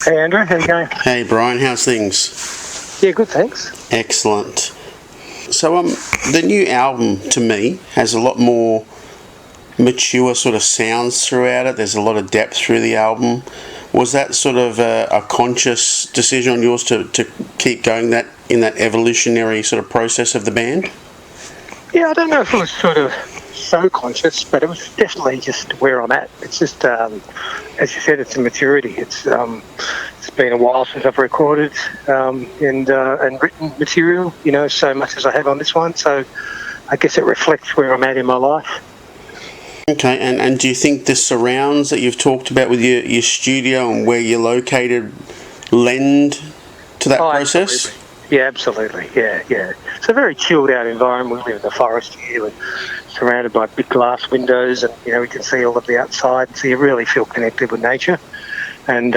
Hey Andrew, how you going? Hey Brian, how's things? Yeah, good, thanks. Excellent. So the new album to me has a lot more mature sort of sounds throughout it. There's a lot of depth through the album. Was that sort of a conscious decision on yours to keep going that in that evolutionary sort of process of the band? Yeah, I don't know if it was sort of so conscious, but it was definitely just where I'm at. It's just, as you said, it's a maturity. It's been a while since I've recorded and written material, so much as I have on this one. So I guess it reflects where I'm at in my life. Okay, and do you think the surrounds that you've talked about with your studio and where you're located lend to that process? Absolutely. Yeah, absolutely. Yeah. It's a very chilled out environment. We live in the forest here and surrounded by big glass windows, and we can see all of the outside, so you really feel connected with nature. And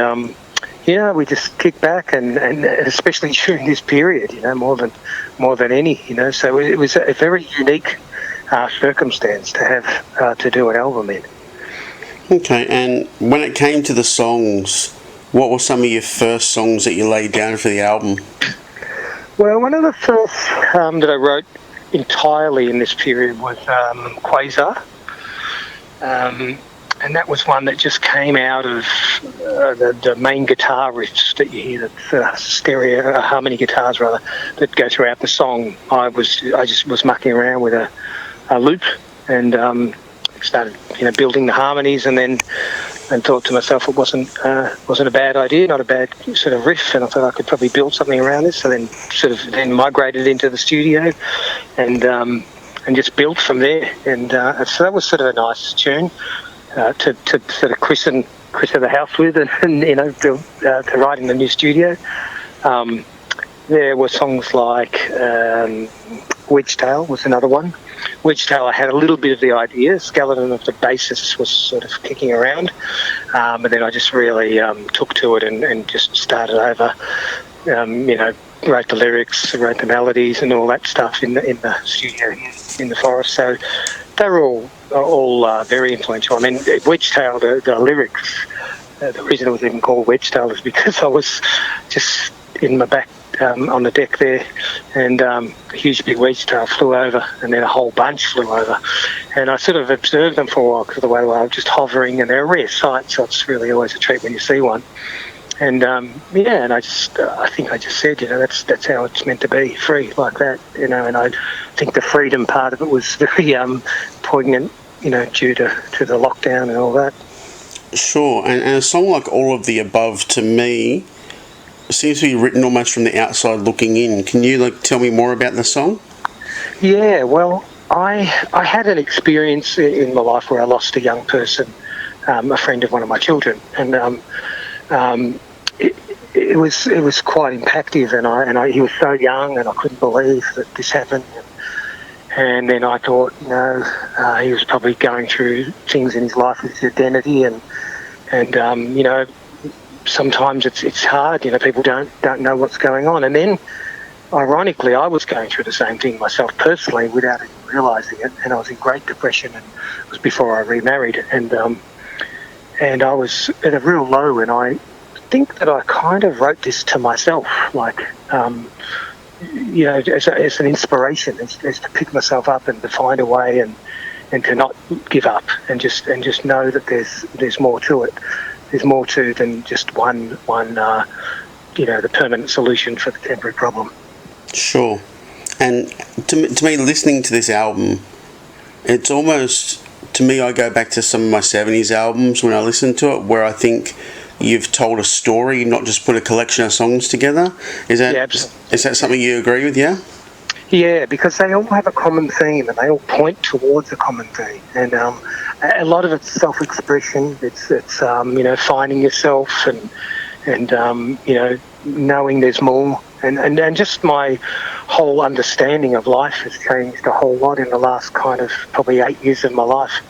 we just kick back and especially during this period, more than any, so it was a very unique circumstance to have to do an album in. Okay, and when it came to the songs, what were some of your first songs that you laid down for the album? Well, one of the first that I wrote entirely in this period was Quasar. And that was one that just came out of the main guitar riffs that you hear, that stereo harmony guitars rather, that go throughout the song. I just was mucking around with a loop and started building the harmonies, and thought to myself it wasn't a bad idea, not a bad sort of riff, and I thought I could probably build something around this. So then migrated into the studio and just built from there, and so that was sort of a nice tune to sort of christen the house with, and build to write in the new studio. There were songs like Wedgetail was another one. Wedgetail, I had a little bit of the idea. Skeleton of the basis was sort of kicking around, but then I just really took to it and just started over. Wrote the lyrics, wrote the melodies, and all that stuff in the studio in the forest. So they were all very influential. I mean, Wedgetail, the lyrics. The reason it was even called Wedgetail is because I was just in my back on the deck there, and a huge big wedgetail flew over, and then a whole bunch flew over, and I sort of observed them for a while because of the way they were just hovering, and they're a rare sight, so it's really always a treat when you see one. And and I think I just said, that's how it's meant to be, free like that, and I think the freedom part of it was very poignant, due to the lockdown and all that. Sure, and a song like All of the Above, to me, seems to be written almost from the outside looking in. Can you tell me more about the song? Yeah, well, I had an experience in my life where I lost a young person, a friend of one of my children, and it was quite impactful, and he was so young, and I couldn't believe that this happened. And then I thought, he was probably going through things in his life with his identity, and sometimes it's hard, people don't know what's going on. And then, ironically, I was going through the same thing myself personally without even realising it, and I was in Great Depression, and it was before I remarried, and I was at a real low, and I think that I kind of wrote this to myself, as an inspiration, as to pick myself up and to find a way and to not give up, and just know that there's more to it. There's more to than just one the permanent solution for the temporary problem. Sure. And to me, listening to this album, it's almost, to me, I go back to some of my 70s albums when I listen to it, where I think you've told a story, not just put a collection of songs together. Is that something you agree with, yeah? Yeah, because they all have a common theme, and they all point towards a common theme. And a lot of it's self-expression. It's finding yourself and knowing there's more. And just my whole understanding of life has changed a whole lot in the last kind of probably 8 years of my life.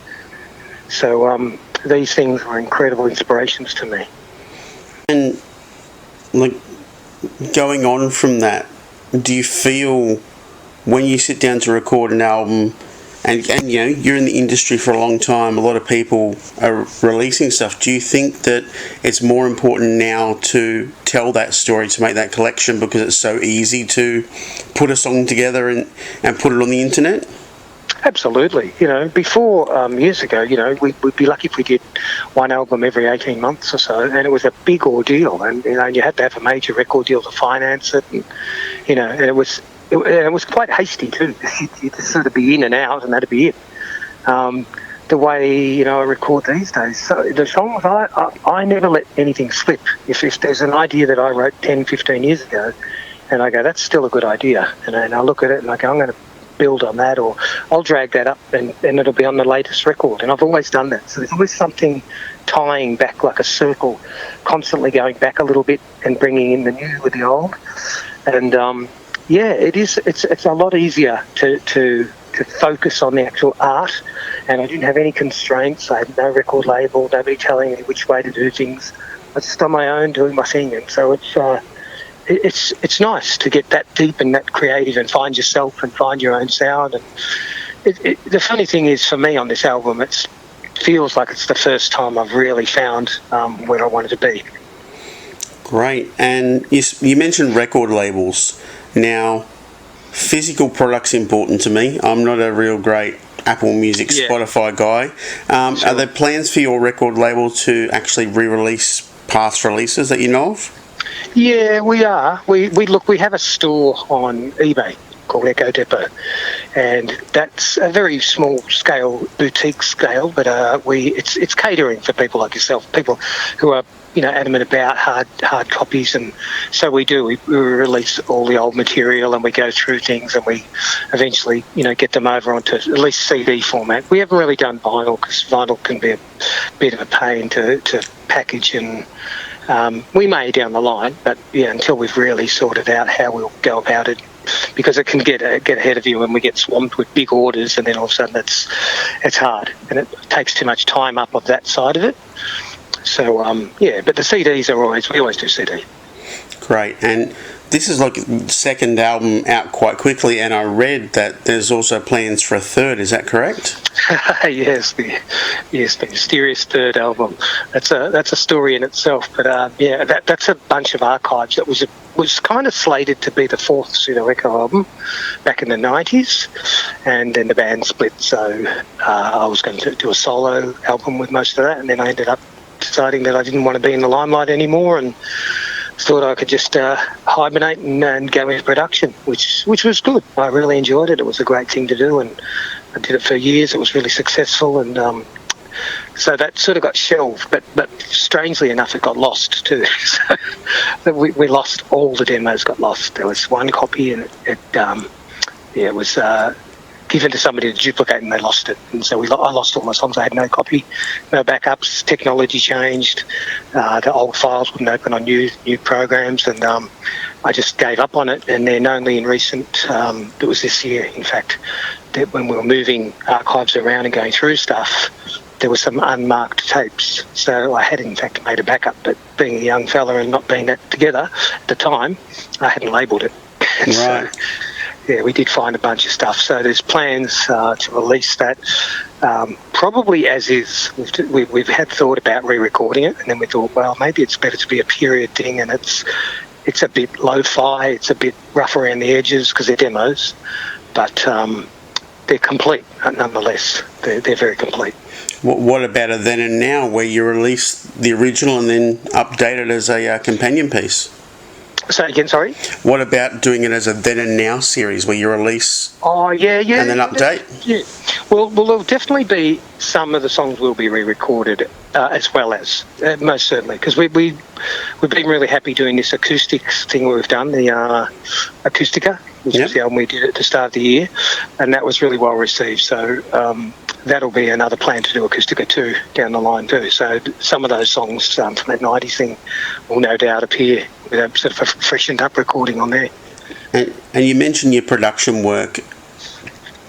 So these things were incredible inspirations to me. And going on from that, do you feel when you sit down to record an album, and you know, you're in the industry for a long time. A lot of people are releasing stuff. Do you think that it's more important now to tell that story, to make that collection, because it's so easy to put a song together and put it on the internet? Absolutely. You know, before, years ago, you know, we'd be lucky if we did one album every 18 months or so, and it was a big ordeal, and, you know, you had to have a major record deal to finance it, and, you know, and it was quite hasty too. You'd sort of be in and out, and that'd be it. The way, you know, I record these days, so the songs, I never let anything slip. If there's an idea that I wrote 10, 15 years ago, and I go, that's still a good idea, and I look at it and I go, I'm going to build on that, or I'll drag that up and it'll be on the latest record. And I've always done that. So there's always something tying back like a circle, constantly going back a little bit and bringing in the new with the old. And yeah, it's a lot easier to focus on the actual art. And I didn't have any constraints. I had no record label, nobody telling me which way to do things. I was just on my own doing my thing. And so it's nice to get that deep and that creative and find yourself and find your own sound. And the funny thing is, for me on this album, it feels like it's the first time I've really found where I wanted to be. Great. And you mentioned record labels. Now, physical product's important to me. I'm not a real great Apple Music, Spotify guy. Sure. Are there plans for your record label to actually re-release past releases that you know of? Yeah, we are. We have a store on eBay called Echo Depot, and that's a very small scale, boutique scale, but it's catering for people like yourself, people who are, you know, adamant about hard copies. And so we release all the old material, and we go through things, and we eventually, you know, get them over onto at least CD format. We haven't really done vinyl, because vinyl can be a bit of a pain to package, and we may down the line, but yeah, until we've really sorted out how we'll go about it, because it can get ahead of you when we get swamped with big orders, and then all of a sudden it's hard, and it takes too much time up of that side of it. So yeah, but the CDs we always do CD. Great. And this is like second album out quite quickly, and I read that there's also plans for a third. Is that correct? Yes, the mysterious third album. That's a story in itself. But yeah, that's a bunch of archives that was kind of slated to be the fourth Pseudo Echo album back in the 90s, and then the band split. So I was going to do a solo album with most of that, and then I ended up deciding that I didn't want to be in the limelight anymore, and thought I could just hibernate and go into production, which was good. I really enjoyed it. It was a great thing to do, and I did it for years. It was really successful, and so that sort of got shelved. But strangely enough, it got lost too. So we lost all the demos. Got lost. There was one copy, and it was given to somebody to duplicate, and they lost it. And so I lost all my songs. I had no copy, no backups. Technology changed. The old files wouldn't open on new programs, and I just gave up on it. And then only in recent, it was this year, in fact, that when we were moving archives around and going through stuff, there were some unmarked tapes. So I had, in fact, made a backup, but being a young fella and not being that together at the time, I hadn't labelled it. Right. So, yeah, we did find a bunch of stuff. So there's plans to release that probably as is. We've had thought about re-recording it, and then we thought, well, maybe it's better to be a period thing, and it's a bit lo-fi, it's a bit rough around the edges because they're demos, but they're complete nonetheless. They're very complete. What about a then and now, where you release the original and then update it as a companion piece? Say again, sorry? What about doing it as a then and now series, where you release and then update? Yeah. Well, there'll definitely be some of the songs will be re-recorded as well as, most certainly, because we've been really happy doing this acoustics thing we've done, the Acoustica, which was the album we did at the start of the year, and that was really well received. So that'll be another plan to do Acoustica 2 down the line too. So some of those songs from that 90s thing will no doubt appear with a sort of a freshened up recording on there. And you mentioned your production work.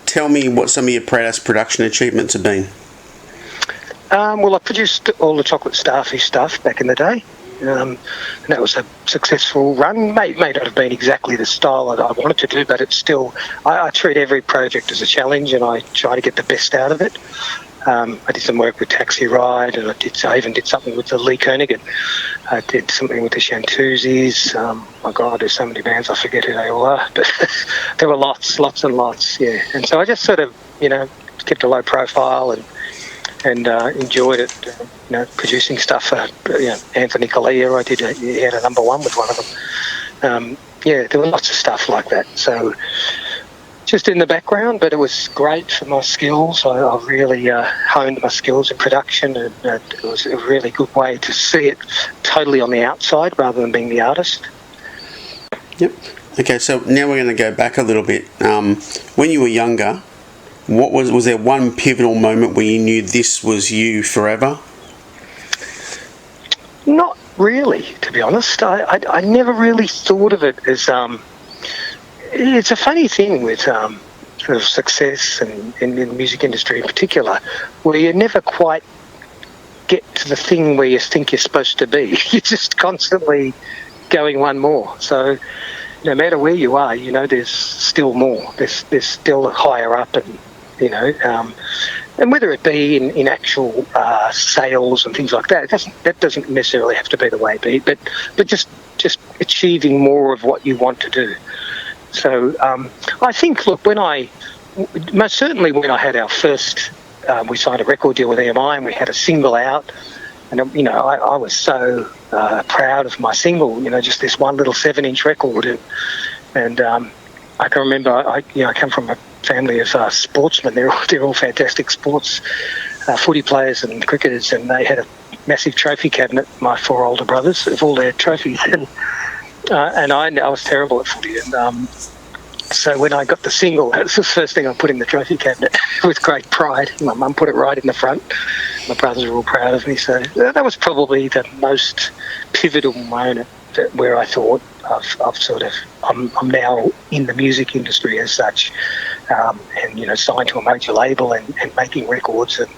Tell me what some of your proudest production achievements have been. Well, I produced all the Chocolate Starfish stuff back in the day. and that was a successful run. May not have been exactly the style that I wanted to do, but it's still, I treat every project as a challenge, and I try to get the best out of it. I did some work with Taxi Ride, and I even did something with the Lee Kernaghan. I did something with the Shantuzis. My God, there's so many bands, I forget who they all are. But there were lots and lots, yeah. And so I just sort of, kept a low profile and enjoyed it, producing stuff for Anthony Collier. He had a number one with one of them. There were lots of stuff like that. So just in the background, but it was great for my skills. I really honed my skills in production, and it was a really good way to see it totally on the outside rather than being the artist. Yep. Okay, so now we're going to go back a little bit. When you were younger, was there one pivotal moment where you knew this was you forever? Not really, to be honest. I never really thought of it as... it's a funny thing with sort of success and in the music industry in particular, where you never quite get to the thing where you think you're supposed to be. You're just constantly going one more. So no matter where you are, there's still more. There's still higher up, and and whether it be in actual sales and things like that, that doesn't necessarily have to be the way it be, but just achieving more of what you want to do. So I think, look, most certainly when I had our first, we signed a record deal with EMI and we had a single out, and I was so proud of my single, just this one little 7-inch record, and I can remember I come from a family of sportsmen. They're all fantastic sports, footy players and cricketers, and they had a massive trophy cabinet, my 4 older brothers, of all their trophies, and I was terrible at footy, and so when I got the single, that was the first thing I put in the trophy cabinet with great pride. My mum put it right in the front. My brothers were all proud of me, so that was probably the most pivotal moment where I thought I've sort of, I'm now in the music industry as such, and signed to a major label and making records, and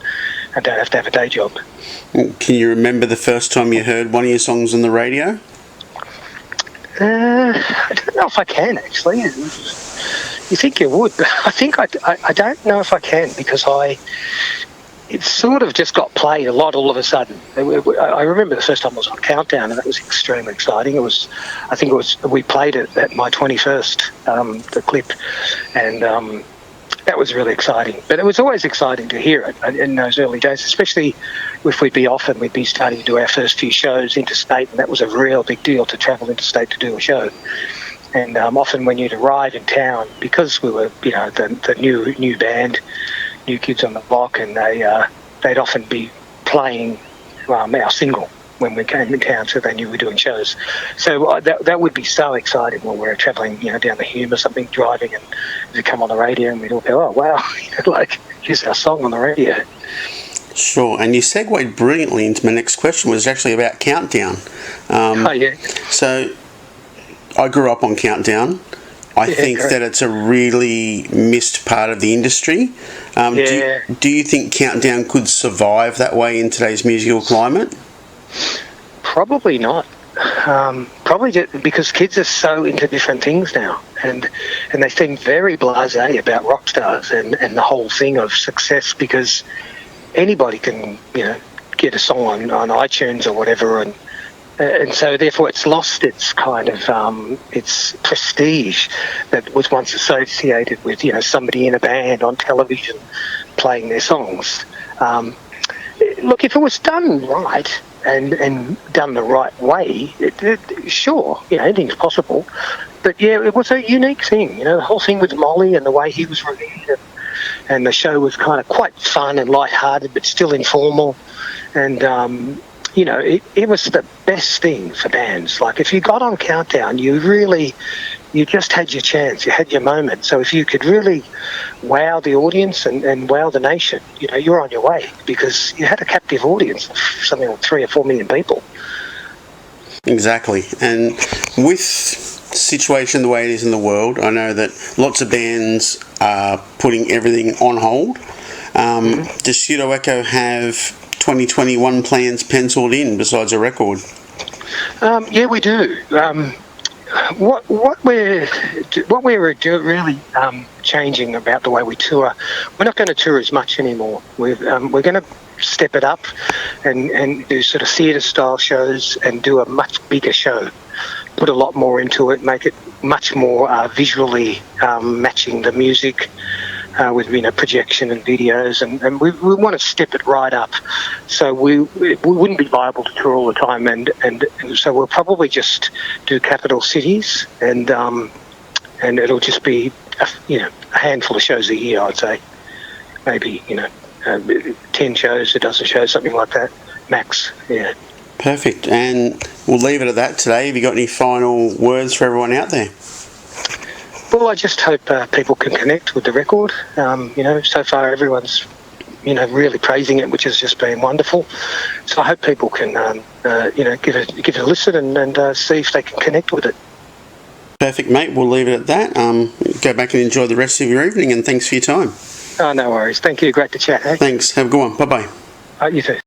I don't have to have a day job. Can you remember the first time you heard one of your songs on the radio? I don't know if I can, actually. You think you would, but I think I don't know if I can, because it sort of just got played a lot all of a sudden. I remember the first time I was on Countdown, and that was extremely exciting. We played it at my 21st, the clip, and that was really exciting. But it was always exciting to hear it in those early days, especially if we'd be off and we'd be starting to do our first few shows interstate, and that was a real big deal to travel interstate to do a show. And often when you'd arrive in town, because we were, the new band, new kids on the block, and they'd often be playing our single when we came in town, so they knew we were doing shows. So that would be so exciting when we were travelling, down the Hume or something, driving, and we'd come on the radio, and we'd all go, "Oh wow, here's our song on the radio." Sure, and you segued brilliantly into my next question, was actually about Countdown. Oh yeah. So I grew up on Countdown. I think that it's a really missed part of the industry. Do you think Countdown could survive that way in today's musical climate? Probably not. Probably just because kids are so into different things now, and they seem very blasé about rock stars and the whole thing of success, because anybody can get a song on iTunes or whatever, and so therefore it's lost its kind of its prestige that was once associated with somebody in a band on television playing their songs. Look, if it was done right and done the right way, sure, anything's possible. But yeah, it was a unique thing, the whole thing with Molly and the way he was reviewed, and the show was kind of quite fun and light-hearted but still informal, and it was the best thing for bands. Like, if you got on Countdown, you just had your chance, you had your moment. So if you could really wow the audience and wow the nation, you're on your way, because you had a captive audience of something like 3 or 4 million people. Exactly. And with situation the way it is in the world, I know that lots of bands are putting everything on hold. Does Pseudo Echo have 2021 plans penciled in besides a record? Yeah, we do. What we're really changing about the way we tour, we're not going to tour as much anymore. We're going to step it up and do sort of theatre style shows and do a much bigger show. Put a lot more into it, make it much more visually matching the music. With projection and videos, and we want to step it right up, so we wouldn't be viable to tour all the time, and so we'll probably just do capital cities, and it'll just be a handful of shows a year, I'd say, maybe 10 shows, a dozen shows, something like that, max. Yeah. Perfect, and we'll leave it at that today. Have you got any final words for everyone out there? Well, I just hope people can connect with the record. So far everyone's, really praising it, which has just been wonderful. So I hope people can, give it a listen and see if they can connect with it. Perfect, mate. We'll leave it at that. Go back and enjoy the rest of your evening, and thanks for your time. Oh, no worries. Thank you. Great to chat. Eh? Thanks. Have a good one. Bye-bye. You too.